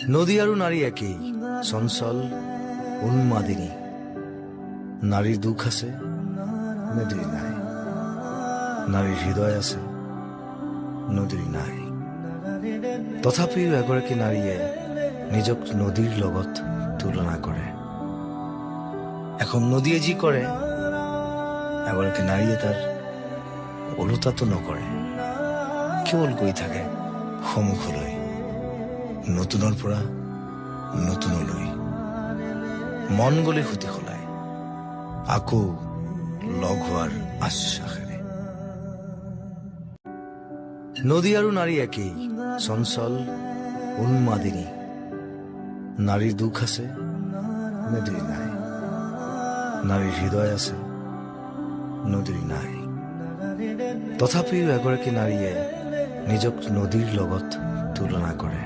নদী আৰু নাৰী একেই, চঞ্চল উন্মাদিনী। নাৰীৰ দুখ আছে, নদীৰ নাই। নাৰীৰ হৃদয় আছে, নদীৰ নাই। তথাপিও এগৰাকী নাৰীয়ে নিজক নদীৰ লগত তুলনা কৰে। এখন নদীয়ে যি কৰে, এগৰাকী নাৰীয়ে তাৰ ওলোটাটো নকৰে। কেৱল গৈ থাকে সন্মুখলৈ, নতুনৰ পৰা নতুনলৈ। মন গলে সুতি সলায়, আকৌ লগ হোৱাৰ আশ্বাসেৰে। নদী আৰু নাৰী একেই, চঞ্চল উন্মাদিনী। নাৰীৰ দুখ আছে, নদীৰ নাই। নাৰীৰ হৃদয় আছে, নদীৰ নাই। তথাপিও এগৰাকী নাৰীয়ে নিজক নদীৰ লগত তুলনা কৰে।